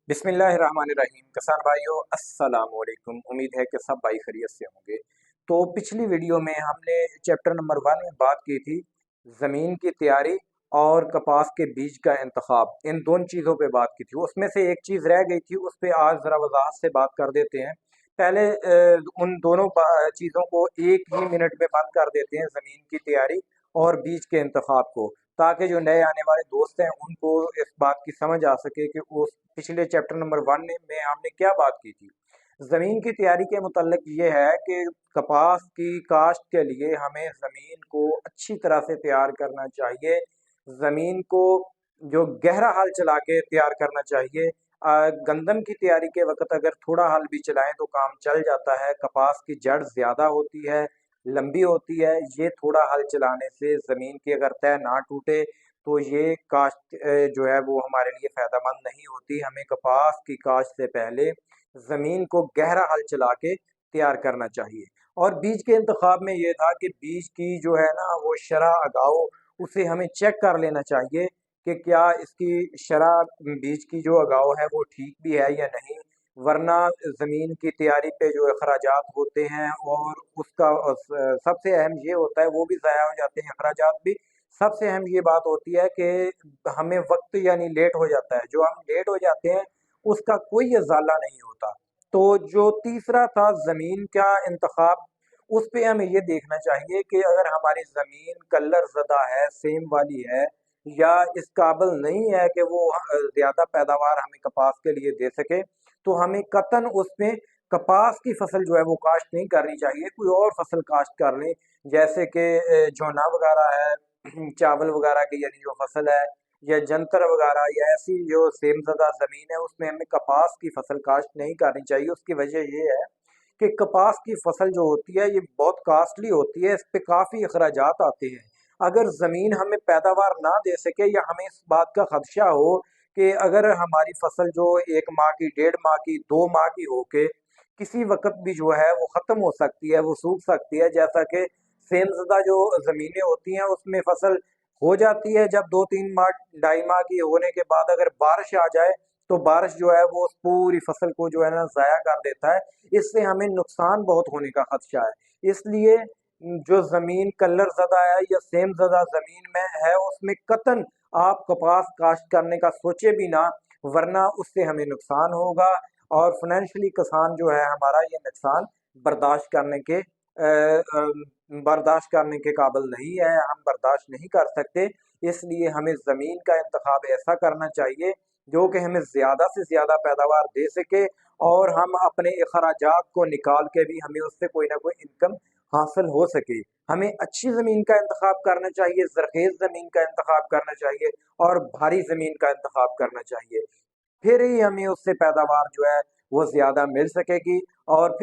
बिस्मिल्लाहिर्रहमानिर्रहीम। किसान भाइयों, अस्सलाम वालेकुम। उम्मीद है कि सब भाई खैरियत से होंगे। तो पिछली वीडियो में हमने चैप्टर नंबर 1 में बात की थी ज़मीन की तैयारी और कपास के बीज का इंतखाब। इन दोनों चीज़ों पे बात की थी, उसमें से एक चीज़ रह गई थी, उस पे आज ज़रा वजाहत से बात कर देते हैं। पहले उन दोनों चीज़ों को एक ही मिनट में बंद कर देते हैं, ज़मीन की तैयारी और बीज के इंतखाब को, ताकि जो नए आने वाले दोस्त हैं उनको इस बात की समझ आ सके कि उस पिछले चैप्टर नंबर 1 में हमने क्या बात की थी। ज़मीन की तैयारी के मुतल्लिक ये है कि कपास की काश्त के लिए हमें ज़मीन को अच्छी तरह से तैयार करना चाहिए। ज़मीन को जो गहरा हल चला के तैयार करना चाहिए। गंदम की तैयारी के वक्त अगर थोड़ा हल भी चलाएं तो काम चल जाता है। कपास की जड़ ज़्यादा होती है, लंबी होती है। ये थोड़ा हल चलाने से ज़मीन की अगर तह ना टूटे तो ये काश्त जो है वो हमारे लिए फ़ायदेमंद नहीं होती। हमें कपास की काश्त से पहले ज़मीन को गहरा हल चला के तैयार करना चाहिए। और बीज के इंतखाब में ये था कि बीज की जो है ना वो शरह अगाओ, उसे हमें चेक कर लेना चाहिए कि क्या इसकी शरह बीज की जो अगाओ है वो ठीक भी है या नहीं। वरना ज़मीन की तैयारी पे जो अखराजात होते हैं और उसका सबसे अहम ये होता है वो भी ज़ाया हो जाते हैं, अखराजात भी। सबसे अहम ये बात होती है कि हमें वक्त यानी लेट हो जाता है, जो हम लेट हो जाते हैं उसका कोई अजाला नहीं होता। तो जो तीसरा था ज़मीन का इंतखाब, उस पे हमें ये देखना चाहिए कि अगर हमारी ज़मीन कलर ज़दा है, सेम वाली है, या इस काबिल नहीं है कि वो ज़्यादा पैदावार हमें कपास के लिए दे सके, तो हमें कतन उसमें कपास की फसल जो है वो काश्त नहीं करनी चाहिए, कोई और फसल काश्त कर लें। जैसे कि झोना वगैरह है, चावल वगैरह की यानी जो फसल है, या जंतर वगैरह, या ऐसी जो सेमज़दा ज़मीन है उसमें हमें कपास की फसल काश्त नहीं करनी चाहिए। उसकी वजह ये है कि कपास की फसल जो होती है ये बहुत कॉस्टली होती है, इस पे काफ़ी अखराजात आते हैं। अगर ज़मीन हमें पैदावार ना दे सके या हमें इस बात का खदशा हो कि अगर हमारी फसल जो 1 माह की, 1.5 माह की, 2 माह की होके किसी वक़्त भी जो है वो ख़त्म हो सकती है, वो सूख सकती है। जैसा कि सेमज़दा जो ज़मीनें होती हैं उसमें फसल हो जाती है, जब 2-3 माह, 2.5 माह की होने के बाद अगर बारिश आ जाए तो बारिश जो है वो उस पूरी फसल को जो है ना ज़ाया कर देता है। इससे हमें नुकसान बहुत होने का खदशा है। इसलिए जो ज़मीन कलर ज़दा है या सेम ज़दा ज़मीन में है उसमें कतन आप कपास काश्त करने का सोचे भी ना, वरना उससे हमें नुकसान होगा। और फाइनेंशियली किसान जो है हमारा ये नुकसान बर्दाश्त करने के बर्दाश्त करने के काबिल नहीं है, हम बर्दाश्त नहीं कर सकते। इसलिए हमें ज़मीन का इंतखाब ऐसा करना चाहिए जो कि हमें ज़्यादा से ज़्यादा पैदावार दे सके, और हम अपने अखराजात को निकाल के भी हमें उससे कोई ना कोई इनकम हासिल हो सके। हमें अच्छी ज़मीन का इंतखाब करना चाहिए, ज़रख़ेज़ ज़मीन का इंतखाब करना चाहिए और भारी ज़मीन का इंतखाब करना चाहिए। फिर ही हमें उससे पैदावार जो है वो ज़्यादा मिल सकेगी। और फिर